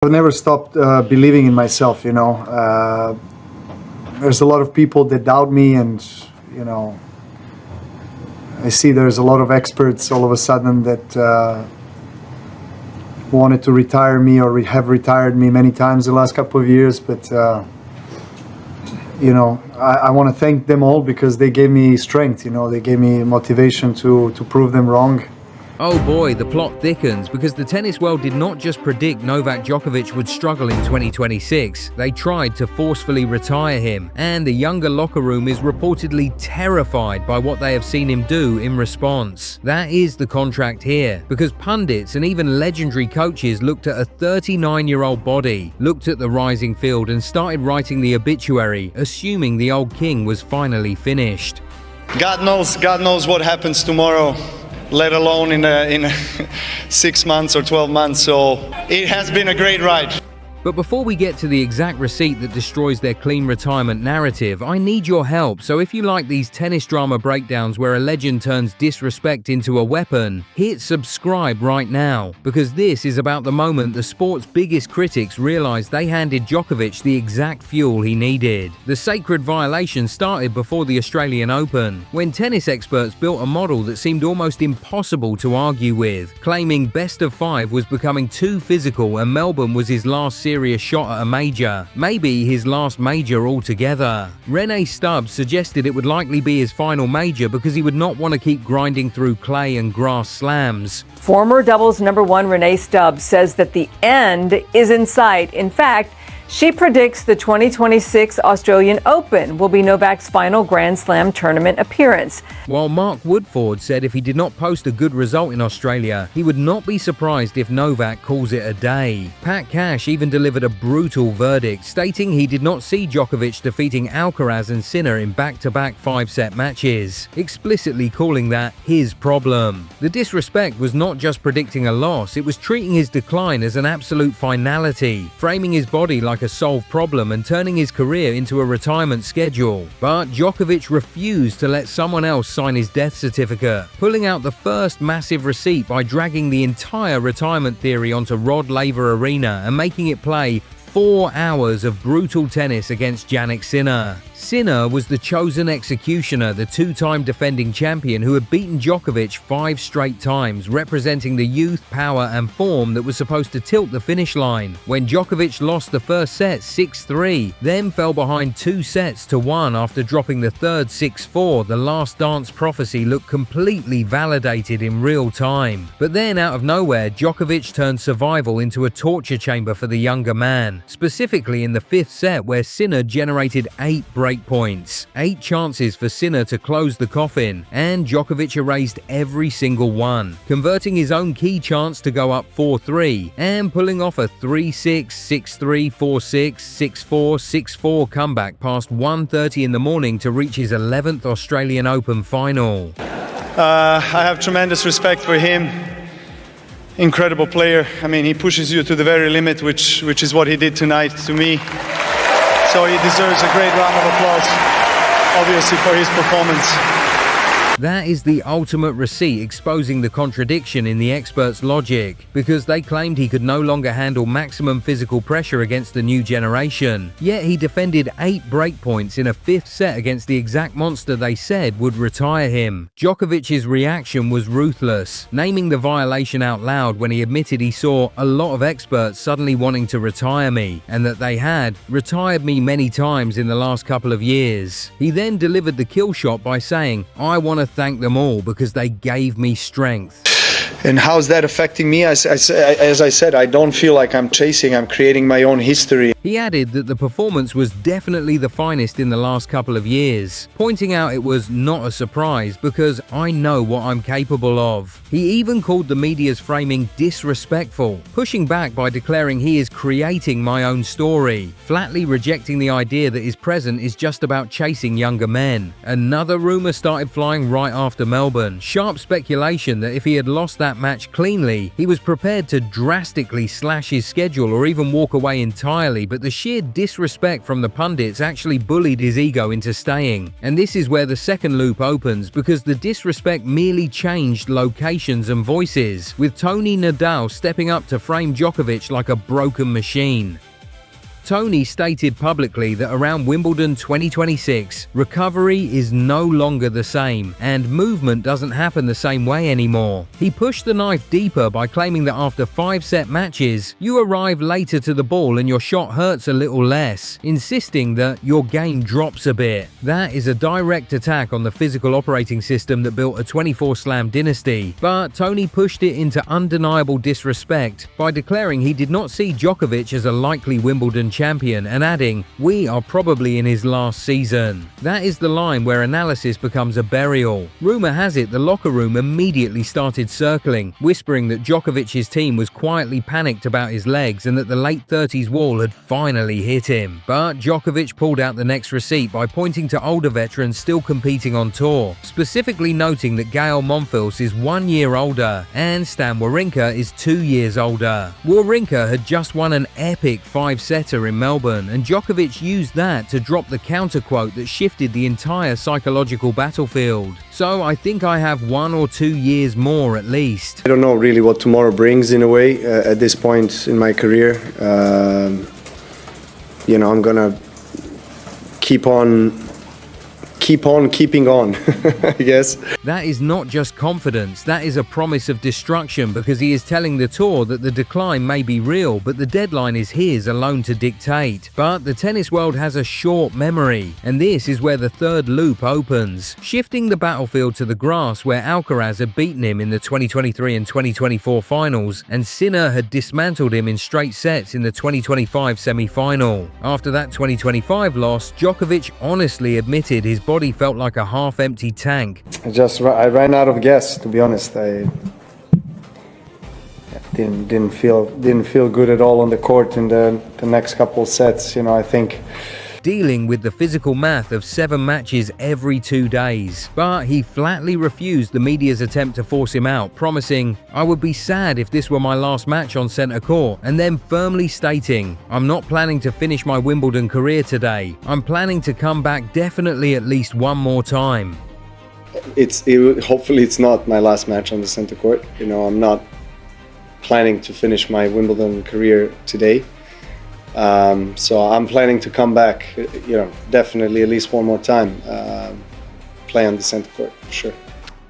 I've never stopped believing in myself, There's a lot of people that doubt me, and, I see there's a lot of experts all of a sudden that wanted to retire me or have retired me many times the last couple of years. But, I want to thank them all because they gave me strength, they gave me motivation to prove them wrong. Oh boy, the plot thickens because the tennis world did not just predict Novak Djokovic would struggle in 2026. They tried to forcefully retire him, and the younger locker room is reportedly terrified by what they have seen him do in response. That is the contract here, because pundits and even legendary coaches looked at a 39-year-old body, looked at the rising field and started writing the obituary, assuming the old king was finally finished. God knows what happens tomorrow, let alone in 6 months or 12 months, so it has been a great ride. But before we get to the exact receipt that destroys their clean retirement narrative, I need your help. So if you like these tennis drama breakdowns where a legend turns disrespect into a weapon, hit subscribe right now, because this is about the moment the sport's biggest critics realized they handed Djokovic the exact fuel he needed. The sacred violation started before the Australian Open, when tennis experts built a model that seemed almost impossible to argue with, claiming best of 5 was becoming too physical and Melbourne was his last serious shot at a major, maybe his last major altogether. Rene Stubbs suggested it would likely be his final major because he would not want to keep grinding through clay and grass slams. Former doubles number 1 Rene Stubbs says that the end is in sight. In fact, she predicts the 2026 Australian Open will be Novak's final Grand Slam tournament appearance. While Mark Woodford said if he did not post a good result in Australia, he would not be surprised if Novak calls it a day. Pat Cash even delivered a brutal verdict, stating he did not see Djokovic defeating Alcaraz and Sinner in back-to-back 5-set matches, explicitly calling that his problem. The disrespect was not just predicting a loss, it was treating his decline as an absolute finality, framing his body like a solved problem and turning his career into a retirement schedule. But Djokovic refused to let someone else sign his death certificate, pulling out the first massive receipt by dragging the entire retirement theory onto Rod Laver Arena and making it play 4 hours of brutal tennis against Jannik Sinner. Sinner was the chosen executioner, the 2-time defending champion who had beaten Djokovic 5 straight times, representing the youth, power and form that was supposed to tilt the finish line. When Djokovic lost the first set 6-3, then fell behind 2-1 after dropping the third 6-4, the last dance prophecy looked completely validated in real time. But then out of nowhere, Djokovic turned survival into a torture chamber for the younger man, specifically in the 5th set where Sinner generated 8 break points, 8 chances for Sinner to close the coffin, and Djokovic erased every single one, converting his own key chance to go up 4-3 and pulling off a 3-6, 6-3, 4-6, 6-4, 6-4 comeback past 1:30 in the morning to reach his 11th Australian Open final. I have tremendous respect for him. Incredible player. I mean, he pushes you to the very limit, which is what he did tonight to me. So he deserves a great round of applause, obviously, for his performance. That is the ultimate receipt exposing the contradiction in the experts' logic, because they claimed he could no longer handle maximum physical pressure against the new generation. Yet he defended 8 breakpoints in a 5th set against the exact monster they said would retire him. Djokovic's reaction was ruthless, naming the violation out loud when he admitted he saw a lot of experts suddenly wanting to retire me, and that they had retired me many times in the last couple of years. He then delivered the kill shot by saying, "I want to thank them all because they gave me strength." And how's that affecting me? As I said, I don't feel like I'm chasing, I'm creating my own history. He added that the performance was definitely the finest in the last couple of years, pointing out it was not a surprise because I know what I'm capable of. He even called the media's framing disrespectful, pushing back by declaring he is creating my own story, flatly rejecting the idea that his present is just about chasing younger men. Another rumour started flying right after Melbourne, sharp speculation that if he had lost that match cleanly, he was prepared to drastically slash his schedule or even walk away entirely, but the sheer disrespect from the pundits actually bullied his ego into staying. And this is where the second loop opens, because the disrespect merely changed locations and voices, with Tony Nadal stepping up to frame Djokovic like a broken machine. Tony stated publicly that around Wimbledon 2026, recovery is no longer the same and movement doesn't happen the same way anymore. He pushed the knife deeper by claiming that after 5-set matches, you arrive later to the ball and your shot hurts a little less, insisting that your game drops a bit. That is a direct attack on the physical operating system that built a 24-slam dynasty, but Tony pushed it into undeniable disrespect by declaring he did not see Djokovic as a likely Wimbledon champion and adding, "We are probably in his last season." That is the line where analysis becomes a burial. Rumor has it the locker room immediately started circling, whispering that Djokovic's team was quietly panicked about his legs and that the late 30s wall had finally hit him. But Djokovic pulled out the next receipt by pointing to older veterans still competing on tour, specifically noting that Gael Monfils is 1 year older and Stan Wawrinka is 2 years older. Wawrinka had just won an epic 5-setter in Melbourne, and Djokovic used that to drop the counter quote that shifted the entire psychological battlefield. So I think I have 1 or 2 years more at least. I don't know really what tomorrow brings in a way at this point in my career. I'm gonna keep on keeping on, I guess. That is not just confidence, that is a promise of destruction, because he is telling the tour that the decline may be real, but the deadline is his alone to dictate. But the tennis world has a short memory, and this is where the third loop opens, shifting the battlefield to the grass where Alcaraz had beaten him in the 2023 and 2024 finals, and Sinner had dismantled him in straight sets in the 2025 semi-final. After that 2025 loss, Djokovic honestly admitted his body felt like a half-empty tank. I ran out of gas, to be honest. I didn't feel good at all on the court in the next couple of sets. I think dealing with the physical math of 7 matches every 2 days. But he flatly refused the media's attempt to force him out, promising, "I would be sad if this were my last match on centre court," and then firmly stating, "I'm not planning to finish my Wimbledon career today. I'm planning to come back definitely at least one more time." Hopefully it's not my last match on the center court. I'm not planning to finish my Wimbledon career today. So I'm planning to come back, definitely at least one more time, play on the center court, for sure.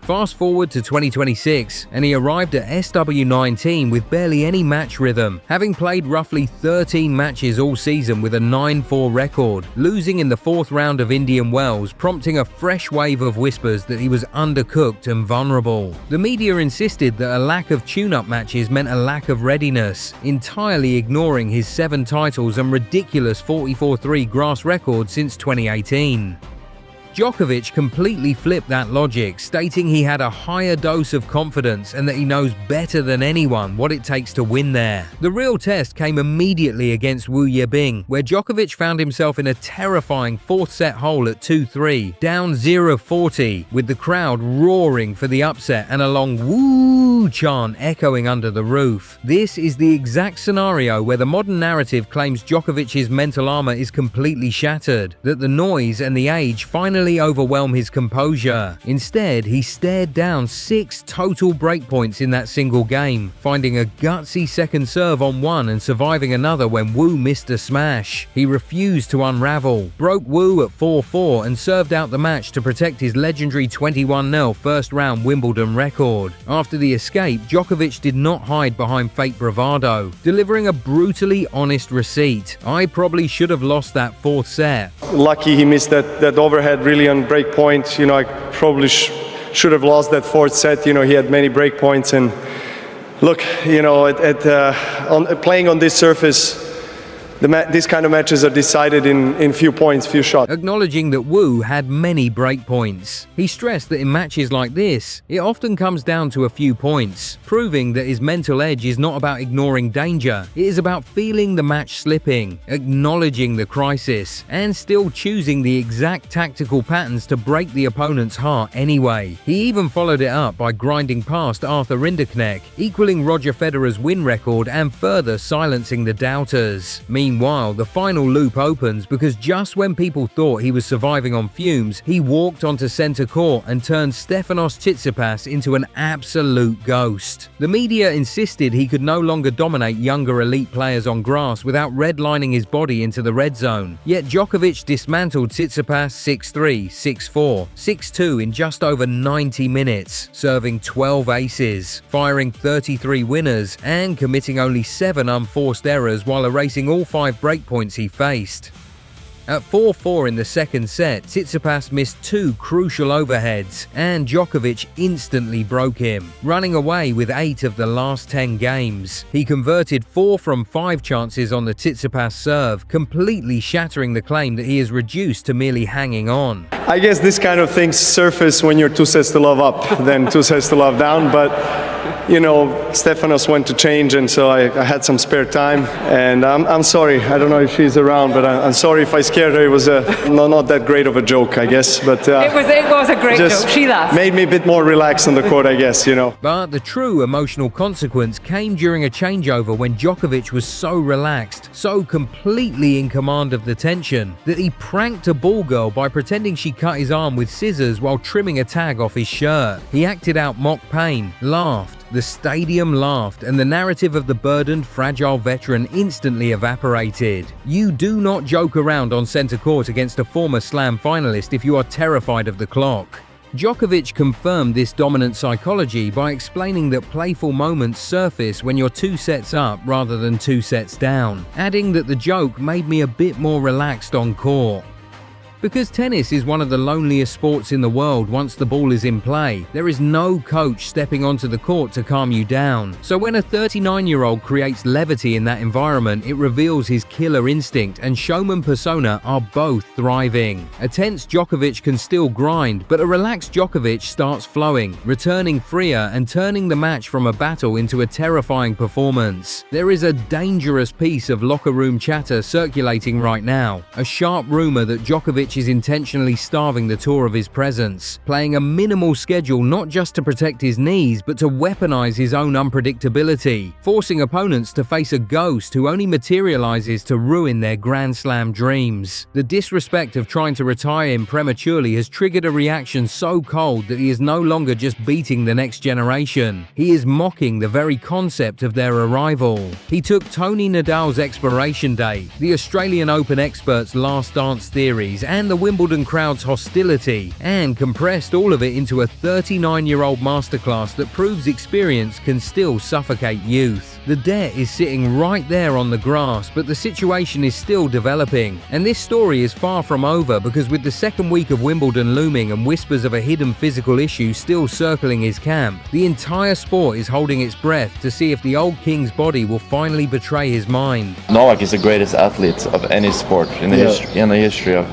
Fast forward to 2026, and he arrived at SW19 with barely any match rhythm, having played roughly 13 matches all season with a 9-4 record, losing in the 4th round of Indian Wells, prompting a fresh wave of whispers that he was undercooked and vulnerable. The media insisted that a lack of tune-up matches meant a lack of readiness, entirely ignoring his 7 titles and ridiculous 44-3 grass record since 2018. Djokovic completely flipped that logic, stating he had a higher dose of confidence and that he knows better than anyone what it takes to win there. The real test came immediately against Wu Yebing, where Djokovic found himself in a terrifying 4th set hole at 2-3, down 0-40, with the crowd roaring for the upset and a long "woo" chant echoing under the roof. This is the exact scenario where the modern narrative claims Djokovic's mental armor is completely shattered, that the noise and the age finally overwhelm his composure. Instead, he stared down 6 total breakpoints in that single game, finding a gutsy second serve on one and surviving another when Wu missed a smash. He refused to unravel, broke Wu at 4-4 and served out the match to protect his legendary 21-0 first round Wimbledon record. After the escape, Djokovic did not hide behind fake bravado, delivering a brutally honest receipt. "I probably should have lost that 4th set." Lucky he missed that overhead really on break point. I probably should have lost that 4th set. He had many break points, and look, playing on this surface, these kind of matches are decided in few points, few shots. Acknowledging that Wu had many break points. He stressed that in matches like this, it often comes down to a few points, proving that his mental edge is not about ignoring danger, it is about feeling the match slipping, acknowledging the crisis, and still choosing the exact tactical patterns to break the opponent's heart anyway. He even followed it up by grinding past Arthur Rinderknecht, equaling Roger Federer's win record and further silencing the doubters. Meanwhile, the final loop opens because just when people thought he was surviving on fumes, he walked onto center court and turned Stefanos Tsitsipas into an absolute ghost. The media insisted he could no longer dominate younger elite players on grass without redlining his body into the red zone. Yet Djokovic dismantled Tsitsipas 6-3, 6-4, 6-2 in just over 90 minutes, serving 12 aces, firing 33 winners, and committing only 7 unforced errors while erasing all 5 breakpoints he faced. At 4-4 in the second set, Tsitsipas missed 2 crucial overheads, and Djokovic instantly broke him, running away with 8 of the last 10 games. He converted 4 from 5 chances on the Tsitsipas serve, completely shattering the claim that he is reduced to merely hanging on. I guess this kind of things surface when you're 2 sets to love up than 2 sets to love down, but you know, Stefanos went to change, and so I had some spare time, and I'm sorry. I don't know if she's around, but I'm sorry if I scared her. It was not that great of a joke, I guess, but it was a great joke. She laughed. Made me a bit more relaxed on the court, I guess, you know. But the true emotional consequence came during a changeover when Djokovic was so relaxed, so completely in command of the tension, that he pranked a ball girl by pretending she cut his arm with scissors while trimming a tag off his shirt. He acted out mock pain, laughed. The stadium laughed, and the narrative of the burdened, fragile veteran instantly evaporated. You do not joke around on center court against a former Slam finalist if you are terrified of the clock. Djokovic confirmed this dominant psychology by explaining that playful moments surface when you're 2 sets up rather than 2 sets down, adding that the joke made me a bit more relaxed on court. Because tennis is one of the loneliest sports in the world once the ball is in play, there is no coach stepping onto the court to calm you down. So when a 39-year-old creates levity in that environment, it reveals his killer instinct and showman persona are both thriving. A tense Djokovic can still grind, but a relaxed Djokovic starts flowing, returning freer and turning the match from a battle into a terrifying performance. There is a dangerous piece of locker room chatter circulating right now, a sharp rumor that Djokovic is intentionally starving the tour of his presence, playing a minimal schedule not just to protect his knees but to weaponize his own unpredictability, forcing opponents to face a ghost who only materializes to ruin their Grand Slam dreams. The disrespect of trying to retire him prematurely has triggered a reaction so cold that he is no longer just beating the next generation. He is mocking the very concept of their arrival. He took Tony Nadal's expiration date, the Australian Open experts' last dance theories, and the Wimbledon crowd's hostility, and compressed all of it into a 39-year-old masterclass that proves experience can still suffocate youth. The debt is sitting right there on the grass, but the situation is still developing. And this story is far from over, because with the second week of Wimbledon looming and whispers of a hidden physical issue still circling his camp, the entire sport is holding its breath to see if the old king's body will finally betray his mind. Novak is the greatest athlete of any sport in the history of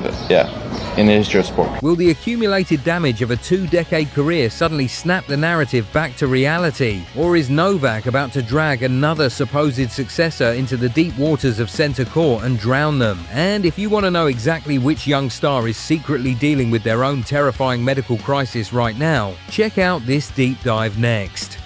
sport. Will the accumulated damage of a 2-decade career suddenly snap the narrative back to reality? Or is Novak about to drag another supposed successor into the deep waters of center court and drown them? And if you want to know exactly which young star is secretly dealing with their own terrifying medical crisis right now, check out this deep dive next.